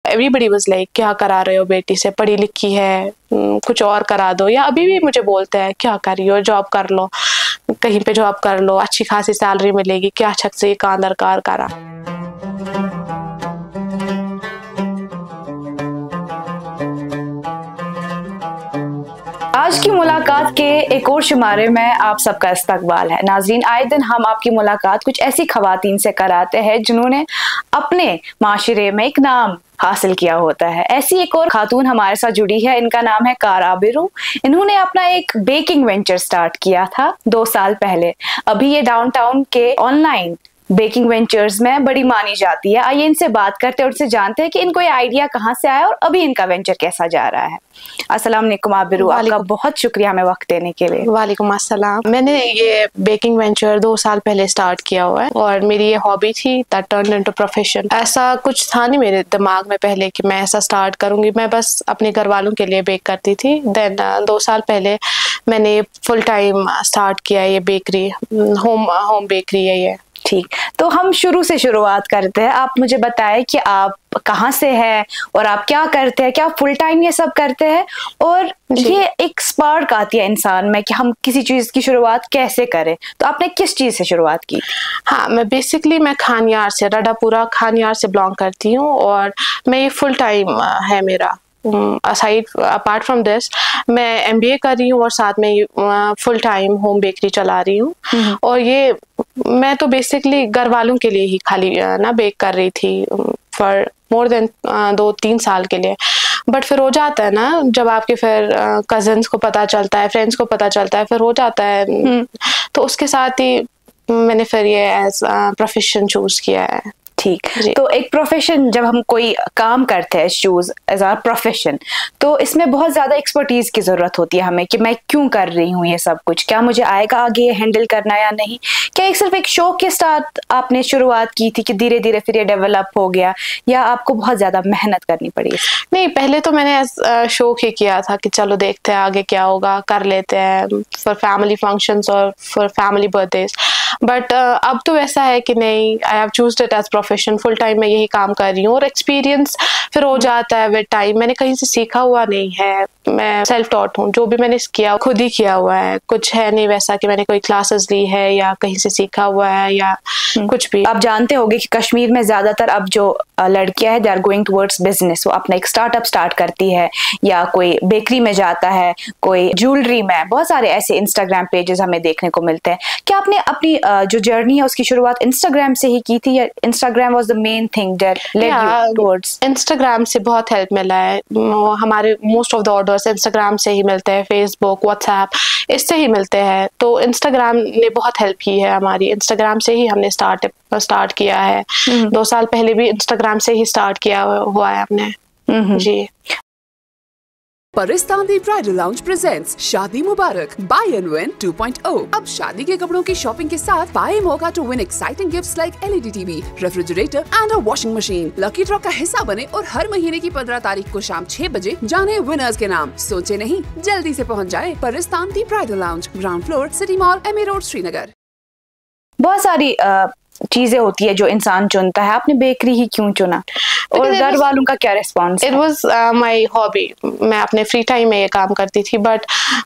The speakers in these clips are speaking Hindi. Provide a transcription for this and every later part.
एवरीबडी वाज लाइक क्या करा रहे हो बेटी से, पढ़ी लिखी है, कुछ और करा दो। या अभी भी मुझे बोलते हैं क्या कर रही हो, जॉब कर लो, कहीं पे जॉब कर लो, अच्छी खासी सैलरी मिलेगी, क्या छक से ये कांदर कार करा। आज की मुलाकात के एक और शुमारे में आप सबका इस्तकबाल है। नाज़रीन, आए दिन हम आपकी मुलाकात कुछ ऐसी खवातीन से कराते हैं जिन्होंने अपने माशरे में एक नाम हासिल किया होता है। ऐसी एक और खातून हमारे साथ जुड़ी है, इनका नाम है कार आबिरू। इन्होंने अपना एक बेकिंग वेंचर स्टार्ट किया था 2 साल पहले। अभी ये डाउनटाउन के ऑनलाइन बेकिंग वेंचर्स में बड़ी मानी जाती है। आइए इनसे बात करते हैं और इनसे जानते हैं कि इनको ये आइडिया कहाँ से आया और अभी इनका वेंचर कैसा जा रहा है। अस्सलाम वालेकुम आबिरू, आपका बहुत शुक्रिया हमें वक्त देने के लिए। वालेकुम अस्सलाम। मैंने ये बेकिंग वेंचर 2 साल पहले स्टार्ट किया हुआ है और मेरी ये हॉबी थी दैट टर्न्ड इनटू प्रोफेशन। ऐसा कुछ था नहीं मेरे दिमाग में पहले कि मैं ऐसा स्टार्ट करूंगी। मैं बस अपने घर वालों के लिए बेक करती थी। देन 2 साल पहले मैंने फुल टाइम स्टार्ट किया ये बेकरी, होम बेकरी है ये। ठीक, तो हम शुरू से शुरुआत करते हैं। आप मुझे बताएं कि आप कहाँ से हैं और आप क्या करते हैं, क्या फुल टाइम ये सब करते हैं, और ये एक स्पार्क आती है इंसान में कि हम किसी चीज की शुरुआत कैसे करें। तो आपने किस चीज से शुरुआत की? हाँ, मैं खानियार से, रडापुरा खानियार से बिलोंग करती हूँ और मैं ये फुल टाइम है मेरा। अपार्ट फ्रॉम दिस मैं MBA कर रही हूँ और साथ में फुल टाइम होम बेकरी चला रही हूँ। और ये मैं तो बेसिकली घर वालों के लिए ही खाली ना बेक कर रही थी फॉर मोर देन 2-3 साल के लिए। बट फिर हो जाता है ना, जब आपके फिर कजन्स को पता चलता है, फ्रेंड्स को पता चलता है, फिर हो जाता है। तो उसके साथ ही मैंने फिर ये एज प्रोफेशन चूज किया है। ठीक, तो एक प्रोफेशन, जब हम कोई काम करते हैं चूज एज आवर प्रोफेशन, तो इसमें बहुत ज्यादा एक्सपर्टीज की जरूरत होती है हमें कि मैं क्यों कर रही हूँ ये सब कुछ, क्या मुझे आएगा आगे ये हैंडल करना या नहीं। क्या एक सिर्फ एक शौक के साथ आपने शुरुआत की थी कि धीरे धीरे फिर ये डेवलप हो गया, या आपको बहुत ज्यादा मेहनत करनी पड़ी? नहीं, पहले तो मैंने शौक ही किया था कि चलो देखते हैं आगे क्या होगा, कर लेते हैं फॉर फैमिली फंक्शंस और फॉर फैमिली बर्थडेज। बट अब तो वैसा है कि नहीं, I have chosen it as profession. Full time मैं यही काम कर रही हूँ और एक्सपीरियंस फिर हो जाता है विद टाइम। मैंने कहीं से सीखा हुआ नहीं है, मैं सेल्फ टॉट हूँ। जो भी मैंने किया खुद ही किया हुआ है, कुछ है नहीं वैसा कि मैंने कोई क्लासेस ली है या कहीं से सीखा हुआ है या कुछ भी। आप जानते होंगे कि कश्मीर में ज्यादातर अब जो लड़कियां हैं they are going towards business. वो अपना एक स्टार्टअप स्टार्ट करती है या कोई बेकरी में जाता है, कोई ज्वेलरी में, बहुत सारे ऐसे इंस्टाग्राम पेजेस हमें देखने को मिलते हैं। क्या आपने अपनी जो जर्नी है उसकी शुरुआत इंस्टाग्राम से ही की थी, या Instagram was the main thing that led you towards? Instagram से बहुत हेल्प मिला है। हमारे most of the orders Instagram से ही मिलते हैं, फेसबुक, व्हाट्सएप, इससे ही मिलते हैं। तो इंस्टाग्राम ने बहुत हेल्प की है हमारी। इंस्टाग्राम से ही हमने स्टार्ट किया है। 2 साल पहले भी इंस्टाग्राम से ही स्टार्ट किया हुआ है हमने। जी। Paristan the bridal lounge presents शादी मुबारक बाय एंड विन 2.0। अब शादी के कपड़ों की शॉपिंग के साथ पाए मौका to win exciting gifts like LED TV, refrigerator and a washing machine. Lucky draw का हिस्सा बने और हर महीने की 15 तारीख को शाम 6 बजे जाने विनर्स के नाम। सोचे नहीं, जल्दी से पहुंच जाए Paristan the bridal lounge, ground floor, city mall, MA road, Srinagar. बहुत सारी चीजें होती है जो इंसान चुनता है, आपने बेकरी ही क्यों चुना और घर वालों का क्या response? It was my hobby. मैं अपने फ्री टाइम में ये काम करती थी, बट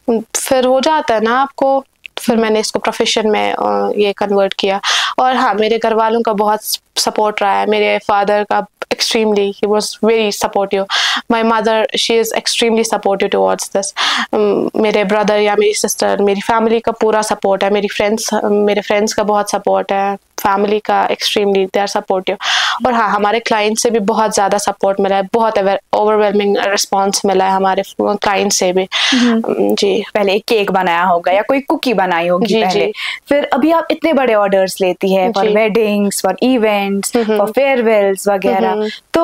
फिर हो जाता है ना आपको, फिर मैंने इसको प्रोफेशन में ये कन्वर्ट किया। और हाँ, मेरे घर वालों का बहुत सपोर्ट रहा है। मेरे फादर का extremely, he was very supportive. My mother, she is extremely supportive towards this. मेरे ब्रदर या मेरी सिस्टर, मेरी फैमिली का पूरा सपोर्ट है। मेरे फ्रेंड्स का बहुत सपोर्ट है, फैमिली का एक्सट्रीमली दे आर सपोर्टिव। और हाँ, हमारे क्लाइंट से भी बहुत ज़्यादा सपोर्ट मिला है, बहुत ओवरवेलमिंग रिस्पॉन्स मिला है हमारे क्लाइंट से भी। जी। पहले एक केक बनाया होगा या कोई कुकी बनाई होगी पहले, फिर अभी आप इतने बड़े ऑर्डर्स लेती है for weddings, for events, for farewells वगैरह। तो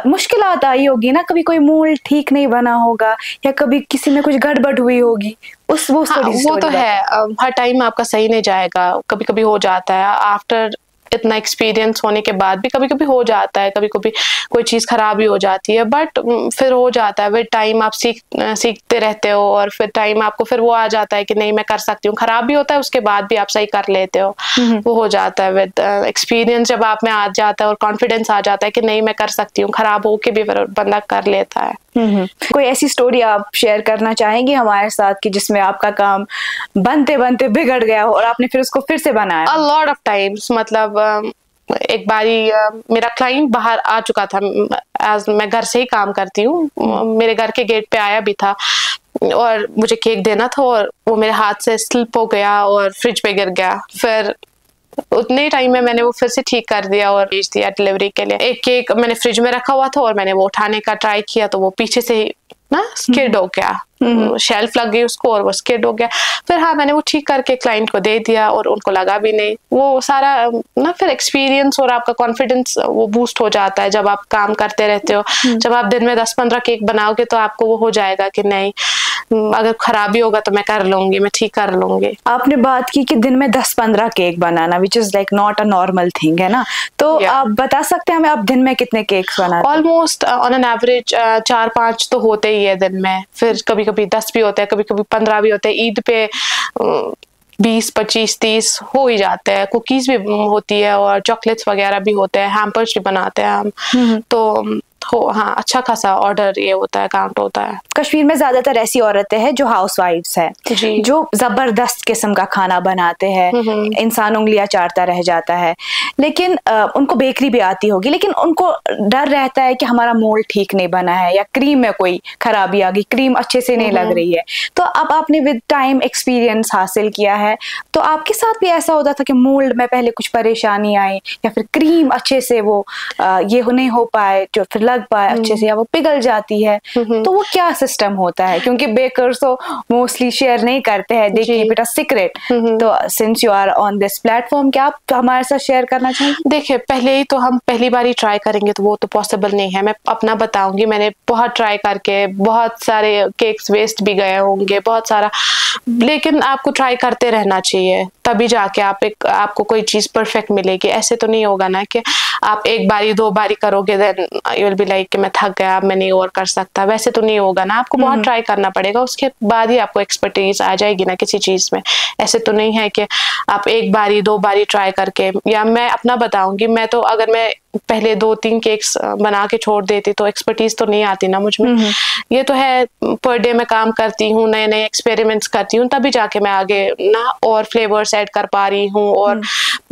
मुश्किलात आई होगी ना, कभी कोई मोल्ड ठीक नहीं बना होगा या कभी किसी में कुछ गड़बड़ हुई होगी, वो तो है। हर टाइम आपका सही नहीं जाएगा, कभी कभी हो जाता है। आफ्टर इतना एक्सपीरियंस होने के बाद भी कभी कभी हो जाता है, कभी कभी कोई चीज़ खराब भी हो जाती है, बट फिर हो जाता है विद टाइम। आप सीखते रहते हो और फिर टाइम आपको फिर वो आ जाता है कि नहीं मैं कर सकती हूँ। खराब भी होता है उसके बाद भी आप सही कर लेते हो, वो हो जाता है विद एक्सपीरियंस। जब आप में आ जाता है और कॉन्फिडेंस आ जाता है कि नहीं मैं कर सकती हूँ, खराब होके भी बंदा कर लेता है। कोई ऐसी स्टोरी आप शेयर करना चाहेंगे हमारे साथ कि जिसमें आपका काम बनते बनते बिगड़ गया हो और आपने फिर उसको फिर से बनाया? A lot of times, मतलब एक बारी मेरा क्लाइंट बाहर आ चुका था, आज मैं घर से ही काम करती हूँ, मेरे घर के गेट पे आया भी था और मुझे केक देना था और वो मेरे हाथ से स्लिप हो गया और फ्रिज पे गिर गया। फिर उतने टाइम में मैंने वो फिर से ठीक कर दिया और भेज दिया डिलीवरी के लिए। एक केक मैंने फ्रिज में रखा हुआ था और मैंने वो उठाने का ट्राई किया तो वो पीछे से ही ना स्किड हो गया, शेल्फ लग गई उसको और वो स्किड हो गया। फिर हाँ मैंने वो ठीक करके क्लाइंट को दे दिया और उनको लगा भी नहीं। वो सारा ना फिर एक्सपीरियंस और आपका कॉन्फिडेंस वो बूस्ट हो जाता है जब आप काम करते रहते हो। जब आप दिन में 10-15 केक बनाओगे तो आपको वो हो जाएगा कि नहीं अगर खराबी होगा तो मैं कर लूंगी, मैं ठीक कर लूंगी। आपने बात की कि दिन में 10-15 cake banana, which is like not a normal thing, है ना? तो आप बता सकते हैं हमें आप दिन में कितने केक्स बनाते हैं? ऑलमोस्ट ऑन एन एवरेज 4-5 तो होते ही है दिन में, फिर कभी कभी 10 भी होते हैं, कभी कभी 15 भी होते हैं। ईद पे 20, 25, 30 हो ही जाते हैं। कुकीज भी होती है और चॉकलेट्स वगैरह भी होते हैं, हैम्पर्स भी बनाते हैं हम। तो हाँ अच्छा खासा ऑर्डर ये होता है, काउंट होता है। कश्मीर में ज्यादातर ऐसी औरतें हैं जो हाउसवाइफ्स हैं, जो जबरदस्त किस्म का खाना बनाते हैं, इंसान उंगलियां चाटता रह जाता है, लेकिन उनको बेकरी भी आती होगी, लेकिन उनको डर रहता है कि हमारा मोल्ड ठीक नहीं बना है या क्रीम में कोई खराबी आ गई, क्रीम अच्छे से नहीं लग रही है। तो अब आपने विद टाइम एक्सपीरियंस हासिल किया है, तो आपके साथ भी ऐसा होता था कि मोल्ड में पहले कुछ परेशानी आई या फिर क्रीम अच्छे से वो ये नहीं हो पाए जो फिर लग पाए अच्छे से, या वो पिघल जाती है, तो वो क्या सिस्टम होता है? क्योंकि बेकर्स तो मोस्टली शेयर नहीं करते हैं, they keep it a secret. तो since you are on this platform, क्या आप हमारे साथ शेयर करना चाहेंगे? देखिए पहले ही तो हम पहली बार ही ट्राई करेंगे तो वो तो पॉसिबल नहीं है। मैं अपना बताऊंगी, मैंने बहुत ट्राई करके बहुत सारे केक्स वेस्ट भी गए होंगे, बहुत सारा, लेकिन आपको ट्राई करते रहना चाहिए तभी जाके आपको कोई चीज परफेक्ट मिलेगी। ऐसे तो नहीं होगा ना कि आप एक बारी 2 बारी करोगे then you will be like कि मैं थक गया, मैं नहीं और कर सकता। वैसे तो नहीं होगा ना, आपको बहुत ट्राई करना पड़ेगा, उसके बाद ही आपको एक्सपर्टीज आ जाएगी ना किसी चीज में। ऐसे तो नहीं है कि आप एक बारी 2 बारी ट्राई करके, या मैं अपना बताऊंगी, मैं तो अगर मैं पहले 2-3 केक्स बना के छोड़ देती तो एक्सपर्टीज तो नहीं आती ना मुझ में। ये तो है पर डे में काम करती हूँ, नए नए एक्सपेरिमेंट्स करती हूँ, तभी जाके मैं आगे ना और फ्लेवर्स ऐड कर पा रही हूँ और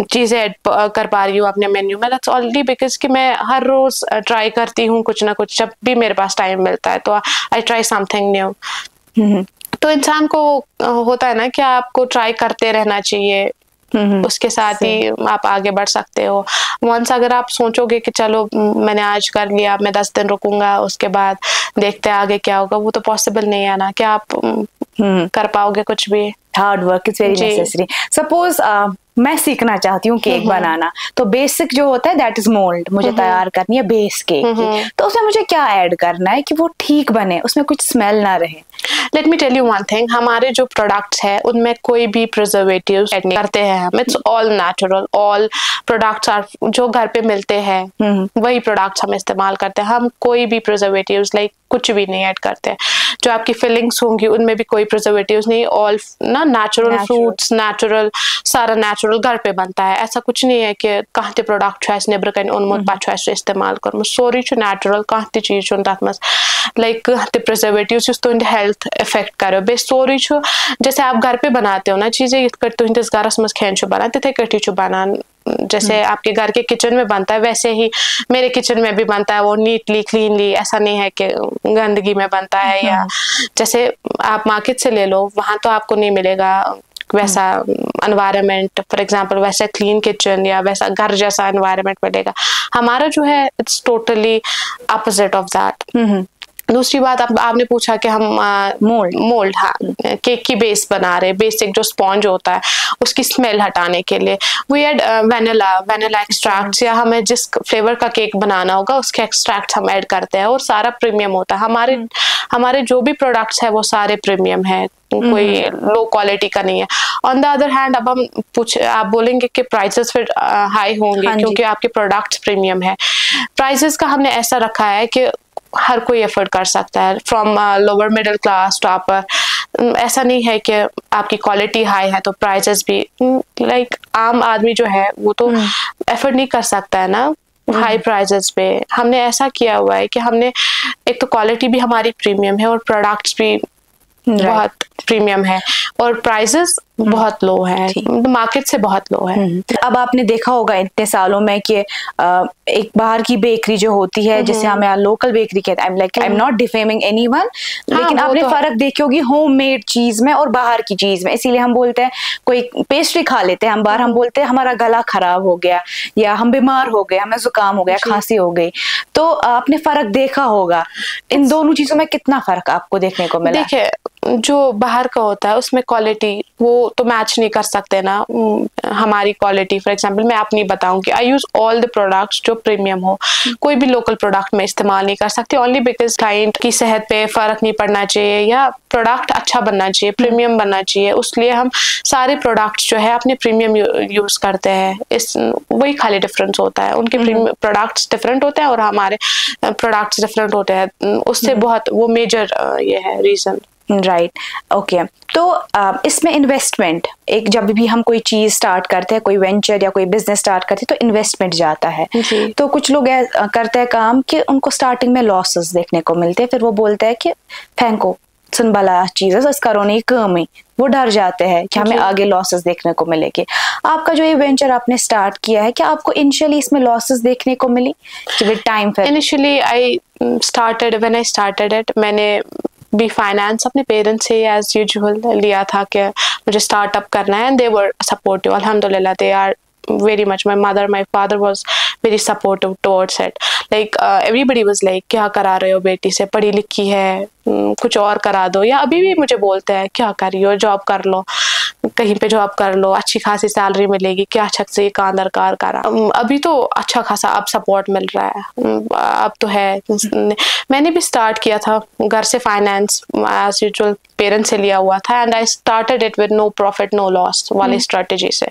चीजें ऐड कर पा रही हूँ अपने मेन्यू में। दैट्स ऑलरेडी बिकॉज कि मैं हर रोज ट्राई करती हूँ कुछ ना कुछ, जब भी मेरे पास टाइम मिलता है तो आई ट्राई समथिंग न्यू। तो इंसान को होता है ना कि आपको ट्राई करते रहना चाहिए, उसके साथ ही आप आगे बढ़ सकते हो। वंस अगर आप सोचोगे कि चलो मैंने आज कर लिया, मैं 10 दिन रुकूंगा, उसके बाद देखते आगे क्या होगा, वो तो पॉसिबल नहीं है ना कि आप कर पाओगे कुछ भी। Hard work is very necessary. Suppose मैं सीखना चाहती हूँ केक बनाना, तो बेसिक जो होता है दैट इज मोल्ड, मुझे तैयार करनी है बेस केक की, तो उसमें मुझे क्या ऐड करना है कि वो ठीक बने, उसमें कुछ स्मेल ना रहे? Let me tell you one thing, हमारे जो प्रोडक्ट्स है उनमें कोई भी प्रिजर्वेटिव्स ऐड नहीं करते हैं हम। It's all natural, all products are जो घर पे मिलते हैं वही प्रोडक्ट्स हम इस्तेमाल करते हैं। हम कोई भी प्रिजर्वेटिव्स लाइक कुछ भी नहीं ऐड करते हैं। जो आपकी फिलिंग्स होंगी उनमें भी कोई प्रिजर्वेटिव्स नहीं, ऑल ना नेचुरल फ्रूट्स, नेचुरल, सारा नेचुरल घर पे बनता है। ऐसा कुछ नहीं है कि कहाँ ते प्रोडक्ट है नेबर कहीं उनमें पाछो ऐसे इस्तेमाल करूँ, सोरी छु नेचुरल कहाँ ते चीज छु तथ मस लाइक कहाँ ते प्रिजर्वेटिव्स युस तुंद हेल्थ इफेक्ट करो बे सोरी छु। जैसे आप घर पे बनाते हो ना चीजें, इत कर तुंदिस गरस मस खेन छु बना तिथे कटी छु बनान, जैसे आपके घर के किचन में बनता है वैसे ही मेरे किचन में भी बनता है, वो नीटली क्लीनली, ऐसा नहीं है कि गंदगी में बनता है। या जैसे आप मार्केट से ले लो, वहां तो आपको नहीं मिलेगा वैसा एनवायरनमेंट, फॉर एग्जांपल वैसा क्लीन किचन या वैसा घर जैसा एनवायरनमेंट मिलेगा। हमारा जो है it's totally opposite of that. दूसरी बात आपने पूछा कि हम मोल्ड हाँ केक की बेस बना रहे, बेसिक जो स्पॉन्ज होता है उसकी स्मेल हटाने के लिए वी ऐड वेनिला एक्सट्रैक्ट्स, या हमें जिस फ्लेवर का केक बनाना होगा उसके एक्सट्रैक्ट्स हम ऐड करते हैं और सारा प्रीमियम होता है। हमारे जो भी प्रोडक्ट्स है वो सारे प्रीमियम है, कोई लो क्वालिटी का नहीं है। ऑन द अदर हैंड अब आप बोलेंगे कि प्राइसेस फिर हाई होंगे क्योंकि आपके प्रोडक्ट्स प्रीमियम है। प्राइसेस का हमने ऐसा रखा है कि हर कोई अफोर्ड कर सकता है, from lower middle class to upper. ऐसा नहीं है कि आपकी क्वालिटी हाई है तो प्राइसेस भी लाइक आम आदमी जो है वो तो अफोर्ड नहीं कर सकता है ना हाई प्राइसेस पे। हमने ऐसा किया हुआ है कि हमने एक तो क्वालिटी भी हमारी प्रीमियम है और प्रोडक्ट्स भी बहुत प्रीमियम है और प्राइसेस बहुत लो है, मार्केट से बहुत लो है। अब आपने देखा होगा इतने सालों में कि एक बाहर की बेकरी जो होती है जिसे हम यहाँ लोकल बेकरी कहते हैं, I am not defaming anyone, लेकिन आपने फर्क देखी होगी होममेड चीज में और बाहर की चीज में। इसीलिए हम बोलते हैं कोई पेस्ट्री खा लेते हैं हम बाहर, हम बोलते हैं हमारा गला खराब हो गया या हम बीमार हो गए, हमें जुकाम हो गया, खांसी हो गई। तो आपने फर्क देखा होगा, इन दोनों चीजों में कितना फर्क आपको देखने को मिला? देखिए जो बाहर का होता है उसमें क्वालिटी वो तो मैच नहीं कर सकते ना हमारी क्वालिटी। फॉर एग्जांपल मैं अपनी बताऊं कि आई यूज ऑल द प्रोडक्ट्स जो प्रीमियम हो, कोई भी लोकल प्रोडक्ट में इस्तेमाल नहीं कर सकती ओनली बिकॉज क्लाइंट की सेहत पे फर्क नहीं पड़ना चाहिए या प्रोडक्ट अच्छा बनना चाहिए, प्रीमियम बनना चाहिए। उसलिए हम सारे प्रोडक्ट्स जो है अपने प्रीमियम यूज करते हैं। वही खाली डिफरेंस होता है, उनके प्रोडक्ट्स डिफरेंट होते हैं और हमारे प्रोडक्ट्स डिफरेंट होते हैं। उससे बहुत वो मेजर ये है रीजन। Right, okay. तो इसमें इन्वेस्टमेंट, एक जब भी हम कोई चीज स्टार्ट करते हैं, कोई वेंचर या कोई बिजनेस स्टार्ट करते हैं तो इन्वेस्टमेंट जाता है। तो कुछ लोग करते हैं काम कि उनको स्टार्टिंग में लॉसेस देखने को मिलते हैं, फिर वो बोलते हैं कि फेंको सुन भला चीज है करो नहीं कम ही, वो डर जाते हैं कि हमें आगे लॉसेस देखने को मिलेंगे। आपका जो ये वेंचर आपने स्टार्ट किया है, क्या आपको इनिशियली इसमें लॉसेस देखने को मिली कि विद टाइम? फिर initially when I started it मैंने भी फाइनेंस अपने पेरेंट्स से एज यूजुअल लिया था कि मुझे स्टार्टअप करना है, एंड दे वर सपोर्टिव अल्हम्दुलिल्लाह। They are very much, my father was very supportive towards it. Like everybody was like क्या करा रहे हो बेटी से, पढ़ी लिखी है, कुछ और करा दो। या अभी भी मुझे बोलते हैं क्या कर रही हो, जॉब कर लो, कहीं पे जॉब कर लो, अच्छी खासी सैलरी मिलेगी, क्या अच्छा से कान दरकार करा। अभी तो अच्छा खासा अब सपोर्ट मिल रहा है, अब तो है। मैंने भी स्टार्ट किया था घर से फाइनेंस एज यूजुअल पेरेंट्स से लिया हुआ था, and I started it with no profit no loss वाली स्ट्रेटेजी से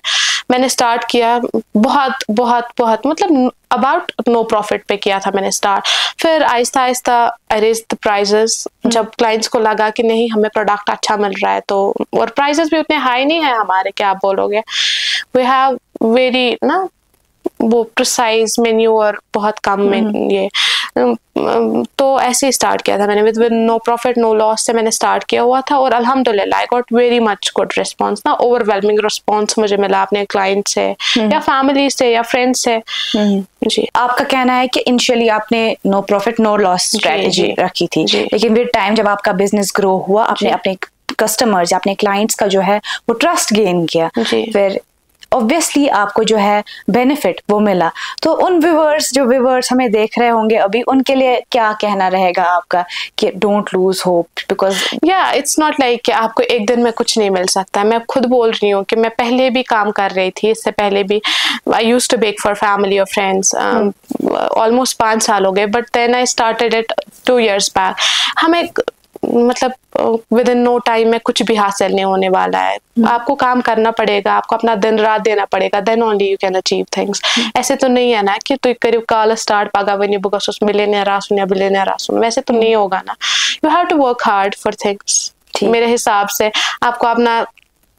मैंने स्टार्ट किया। बहुत बहुत बहुत मतलब अबाउट नो प्रॉफिट पे किया था मैंने स्टार्ट। फिर आहिस्ता आहिस्ता आई रेज द प्राइजेस, जब क्लाइंट्स को लगा कि नहीं हमें प्रोडक्ट अच्छा मिल रहा है तो, और प्राइजेस भी उतने हाई नहीं है हमारे, क्या आप बोलोगे, वी हैव वेरी ना वो प्रिसाइज मेन्यू और बहुत कम में ये। तो ऐसे ही स्टार्ट किया था मैंने with no profit no loss से मैंने स्टार्ट किया हुआ था, और अल्हम्दुलिल्लाह I got very much good response ना, ओवरवेलमिंग रिस्पांस मुझे मिला अपने क्लाइंट से या फैमिली से या फ्रेंड्स से। जी, आपका कहना है कि इनिशियली आपने no profit no loss strategy रखी थी, लेकिन विद टाइम जब आपका बिजनेस ग्रो हुआ, आपने अपने कस्टमर्स अपने क्लाइंट्स का जो है वो ट्रस्ट गेन किया, फिर ऑब्वियसली आपको जो है बेनिफिट वो मिला। तो उन व्यूअर्स हमें देख रहे होंगे अभी, उनके लिए क्या कहना रहेगा आपका कि don't lose hope, because it's not like कि आपको एक दिन में कुछ नहीं मिल सकता। मैं खुद बोल रही हूँ कि मैं पहले भी काम कर रही थी, इससे पहले भी I used to bake for family और फ्रेंड्स, ऑलमोस्ट 5 साल हो गए, but then I started it 2 years back. हमें मतलब विद इन नो टाइम में कुछ भी हासिल नहीं होने वाला है, आपको काम करना पड़ेगा, आपको अपना दिन रात देना पड़ेगा, then only you can achieve things. ऐसे तो नहीं है ना कि तू करीब काल स्टार्ट पागावनी बुगस उस मिलेनियर रासुन या बिलियनियर रासुन, वैसे तो नहीं होगा ना। You have to work hard for things. मेरे हिसाब से आपको अपना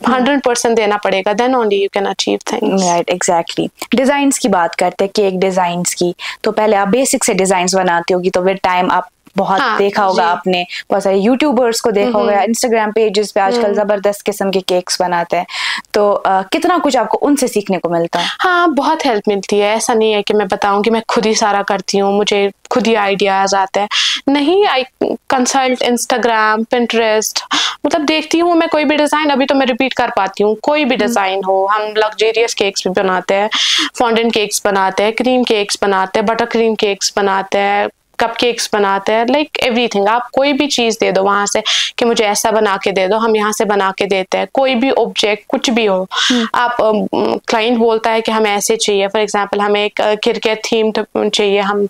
100% देना पड़ेगा, then only you can achieve things. Right, exactly. Designs की बात करते हैं, केक डिजाइन्स की, तो पहले आप बेसिक से डिजाइन्स बनाती होगी, तो विद टाइम आप बहुत देखा होगा आपने, बहुत सारे यूट्यूबर्स को देखा होगा, इंस्टाग्राम पेजेस पे आजकल जबरदस्त किस्म के केक्स बनाते हैं, तो कितना कुछ आपको उनसे सीखने को मिलता है? हाँ, बहुत हेल्प मिलती है। ऐसा नहीं है कि मैं बताऊं कि मैं खुद ही सारा करती हूँ, मुझे खुद ही आइडियाज आते हैं, नहीं। आई कंसल्ट इंस्टाग्राम, पिंटरेस्ट, मतलब देखती हूँ मैं कोई भी डिजाइन, अभी तो मैं रिपीट कर पाती हूँ कोई भी डिजाइन हो। हम लग्जेरियस केक्स भी बनाते हैं, फॉन्डेंट केक्स बनाते हैं, क्रीम केक्स बनाते हैं, बटर क्रीम केक्स बनाते हैं, कपकेक्स बनाते हैं, लाइक एवरीथिंग। आप कोई भी चीज़ दे दो वहाँ से कि मुझे ऐसा बना के दे दो, हम यहाँ से बना के देते हैं। कोई भी ऑब्जेक्ट कुछ भी हो, आप क्लाइंट बोलता है कि हमें ऐसे चाहिए, फॉर एग्जांपल हमें एक क्रिकेट थीम चाहिए, हम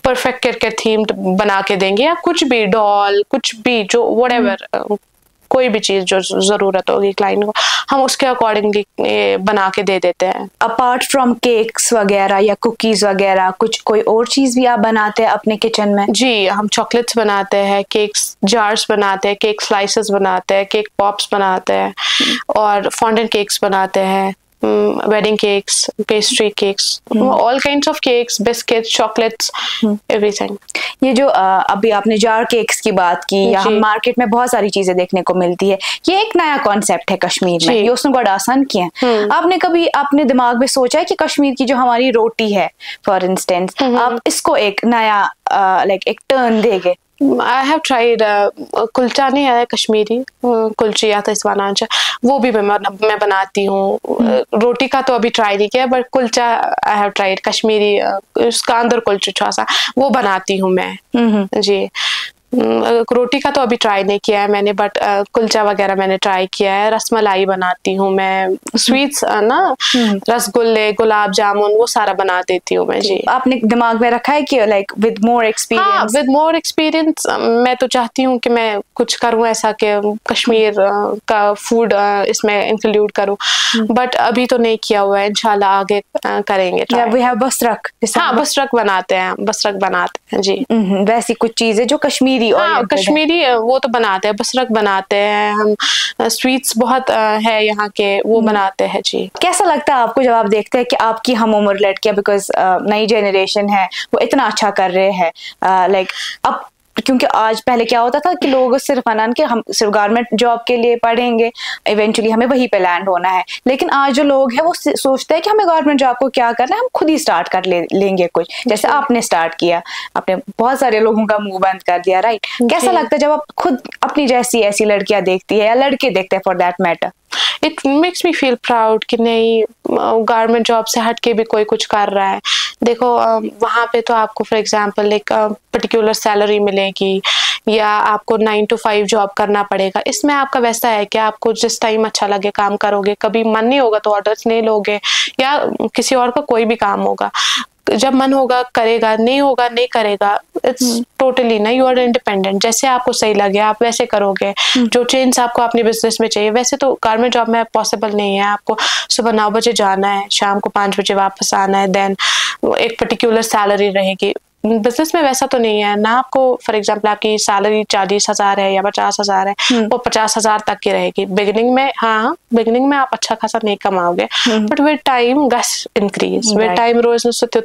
परफेक्ट क्रिकेट थीम बना के देंगे, या कुछ भी डॉल, कुछ भी जो व्हाटएवर, कोई भी चीज़ जो ज़रूरत होगी क्लाइंट को, हम उसके अकॉर्डिंगली बना के दे देते हैं। अपार्ट फ्रॉम केक्स वगैरह या कुकीज़ वगैरह, कुछ कोई और चीज़ भी आप बनाते हैं अपने किचन में? जी, हम चॉकलेट्स बनाते हैं, केक्स जार्स बनाते हैं, केक स्लाइसेस बनाते हैं, केक पॉप्स बनाते हैं, और फॉन्डेंट केक्स बनाते हैं, wedding cakes, pastry cakes, all kinds of cakes, biscuits, chocolates, everything. ये जो अभी आपने जार केक्स की बात की, या हम मार्केट में बहुत सारी चीजें देखने को मिलती है, ये एक नया कॉन्सेप्ट है कश्मीर में, ये उसने बड़ा आसान किया है। आपने कभी अपने दिमाग में सोचा है कि कश्मीर की जो हमारी रोटी है फॉर इंस्टेंस, आप इसको एक नया लाइक एक टर्न देंगे? I have tried कुलचा नहीं है कश्मीरी, कुलची या तो वो भी मैं बनाती हूँ। रोटी का तो अभी ट्राई नहीं किया, but kulcha I have tried, Kashmiri उसका अंदर कुलचा छोटा सा, वो बनाती हूँ मैं। जी, रोटी का तो अभी ट्राई नहीं किया है मैंने, बट कुलचा वगैरह मैंने ट्राई किया है। रसमलाई बनाती हूँ मैं, स्वीट्स ना, रसगुल्ले, गुलाब जामुन, वो सारा बना देती हूँ मैं। जी, आपने दिमाग में रखा है कि लाइक विद मोर एक्सपीरियंस? हाँ, विद मोर एक्सपीरियंस मैं तो चाहती हूँ कि मैं कुछ करूँ ऐसा कि कश्मीर का फूड इसमें इंक्लूड करूँ, बट अभी तो नहीं किया हुआ है, इंशाल्लाह आगे करेंगे। वी हैव बसरक। हाँ, बसरक बनाते हैं, बसरक बनाते हैं। जी, वैसी कुछ चीजें जो कश्मीरी, हाँ कश्मीरी वो तो बनाते हैं, बसरक बनाते हैं हम, स्वीट्स बहुत है यहाँ के, वो बनाते हैं। जी, कैसा लगता है आपको जब आप देखते हैं कि आपकी हम उम्र लड़कियां, बिकॉज नई जनरेशन है, वो इतना अच्छा कर रहे हैं, लाइक अब क्योंकि आज पहले क्या होता था कि लोग सिर्फ अनन के हम सिर्फ गवर्नमेंट जॉब के लिए पढ़ेंगे, इवेंचुअली हमें वहीं पे लैंड होना है, लेकिन आज जो लोग हैं वो सोचते हैं कि हमें गवर्नमेंट जॉब को क्या करना है, हम खुद ही स्टार्ट कर लेंगे कुछ, जैसे आपने स्टार्ट किया, आपने बहुत सारे लोगों का मुंह बंद कर दिया, राइट? कैसा लगता है जब आप खुद अपनी जैसी ऐसी लड़कियां देखती है, या लड़के देखते हैं for that matter? It makes me feel proud कि नहीं, गवर्नमेंट जॉब से हट के भी कोई कुछ कर रहा है। देखो वहाँ पे तो आपको फॉर एग्जांपल एक पर्टिकुलर सैलरी मिलेगी, या आपको 9 to 5 जॉब करना पड़ेगा। इसमें आपका वैसा है कि आपको जिस टाइम अच्छा लगे काम करोगे, कभी मन नहीं होगा तो ऑर्डर्स नहीं लोगे, या किसी और का कोई भी काम होगा, जब मन होगा करेगा, नहीं होगा नहीं करेगा। इट्स टोटली ना, यू आर इंडिपेंडेंट, जैसे आपको सही लगे आप वैसे करोगे। जो चेंज आपको अपने बिजनेस में चाहिए, वैसे तो गवर्नमेंट जॉब में पॉसिबल नहीं है। आपको सुबह 9 बजे जाना है, शाम को 5 बजे वापस आना है, देन एक पर्टिकुलर सैलरी रहेगी। बिजनेस में वैसा तो नहीं है ना, आपको फॉर एग्जांपल आपकी सैलरी 40,000 है या 50,000 है, वो 50,000 तक की रहेगी बिगिनिंग में। हाँ, बिगिनिंग में आप अच्छा खासा नहीं कमाओगे, but with time goes increase, with time रोज तो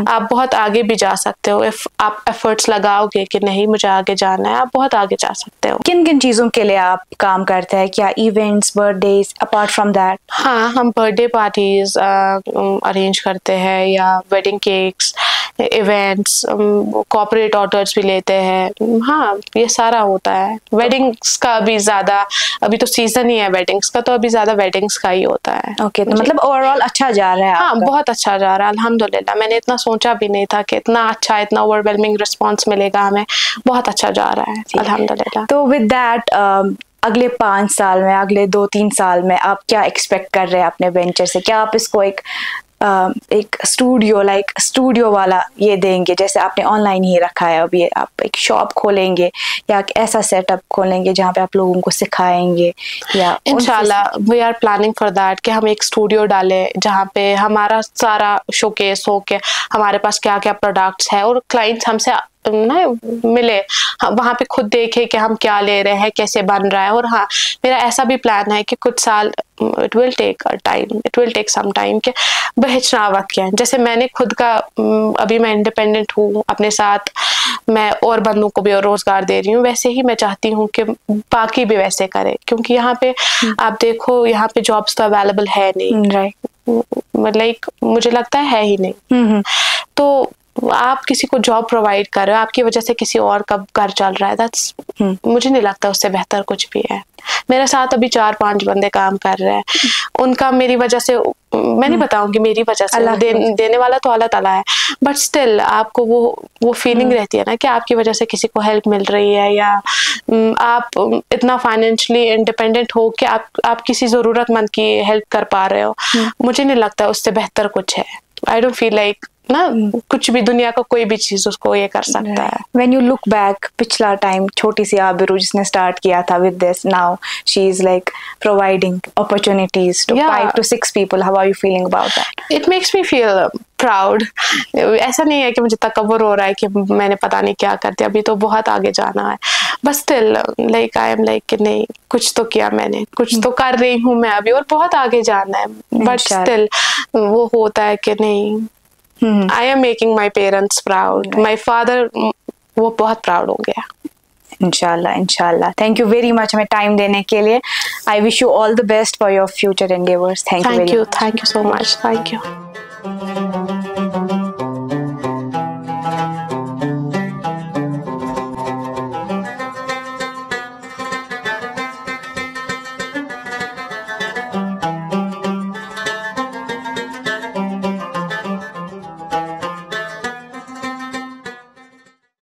आप बहुत आगे भी जा सकते हो। इफ आप एफर्ट्स लगाओगे कि नहीं मुझे आगे जाना है, आप बहुत आगे जा सकते हो। किन किन चीजों के लिए आप काम करते हैं? क्या events, birthdays, apart from that? हाँ, हम बर्थडे पार्टीज अरेंज करते हैं, या wedding cakes, events, corporate orders भी लेते हैं। हाँ, ये सारा होता है। वेडिंग्स का अभी ज्यादा, अभी तो सीजन ही है वेडिंग्स का, तो अभी ज्यादा वेडिंग्स का ही होता है। ओके, तो मतलब ओवरऑल अच्छा जा रहा है? हाँ, बहुत अच्छा जा रहा है अल्हम्दुलिल्लाह। मैंने इतना सोचा भी नहीं था कि इतना अच्छा, इतना ओवरवेलमिंग रिस्पॉन्स मिलेगा हमें। बहुत अच्छा जा रहा है अल्हम्दुलिल्लाह। तो विद दैट अगले 5 साल में, अगले 2-3 साल में आप क्या एक्सपेक्ट कर रहे हैं अपने वेंचर से? क्या आप इसको एक स्टूडियो वाला ये देंगे, जैसे आपने ऑनलाइन ही रखा है, अभी आप एक शॉप खोलेंगे, या ऐसा सेटअप खोलेंगे जहाँ पे आप लोगों को सिखाएंगे? या इंशाल्लाह we are planning for that कि हम एक स्टूडियो डालें जहाँ पे हमारा सारा शोकेस हो के हमारे पास क्या क्या प्रोडक्ट्स है, और क्लाइंट्स हमसे ना मिले, वहाँ पे खुद देखे कि हम क्या ले रहे हैं, कैसे बन रहा है। और हाँ, मेरा ऐसा भी प्लान है कि कुछ साल, it will take some time, कि बहचना वक्त क्या है। जैसे मैंने खुद का, अभी मैं इंडिपेंडेंट हूँ, अपने साथ मैं और बंदों को भी रोजगार दे रही हूँ, वैसे ही मैं चाहती हूँ कि बाकी भी वैसे करें, क्योंकि यहाँ पे आप देखो, यहाँ पे जॉब्स तो अवेलेबल है नहीं, राइट? लाइक मुझे लगता है ही नहीं। तो आप किसी को जॉब प्रोवाइड कर रहे हो, आपकी वजह से किसी और का घर चल रहा है, दैट्स मुझे नहीं लगता उससे बेहतर कुछ भी है। मेरे साथ अभी 4-5 बंदे काम कर रहे हैं, उनका मेरी वजह से, मैं नहीं बताऊंगी मेरी वजह से, देने वाला तो अल्लाह ताला है, बट स्टिल आपको वो फीलिंग रहती है ना कि आपकी वजह से किसी को हेल्प मिल रही है, या आप इतना फाइनेंशियली इंडिपेंडेंट हो कि आप किसी ज़रूरतमंद की हेल्प कर पा रहे हो। मुझे नहीं लगता उससे बेहतर कुछ है। आई डोंट फील लाइक ना कुछ भी दुनिया का कोई भी चीज उसको ये कर सकता है। When you look back, पिछला टाइम, छोटी सी आबिरू जिसने स्टार्ट किया था with this, now she is like providing opportunities to 5 to 6 people. How are you feeling about that? It makes me feel proud. ऐसा नहीं है कि मुझे तकब्बुर हो रहा है कि मैंने पता नहीं क्या कर दिया, अभी तो बहुत आगे जाना है, बस still like I am like कि नहीं, कुछ तो किया मैंने, कुछ तो कर रही हूँ मैं अभी, और बहुत आगे जाना है, बट स्टिल वो होता है कि नहीं, I am making my parents proud. My father, वो बहुत proud हो गया। इंशाल्लाह, इंशाल्लाह। Thank you very much हमें टाइम देने के लिए। I wish you all the best for your future endeavors. Thank you very much. Thank you so much. Thank you.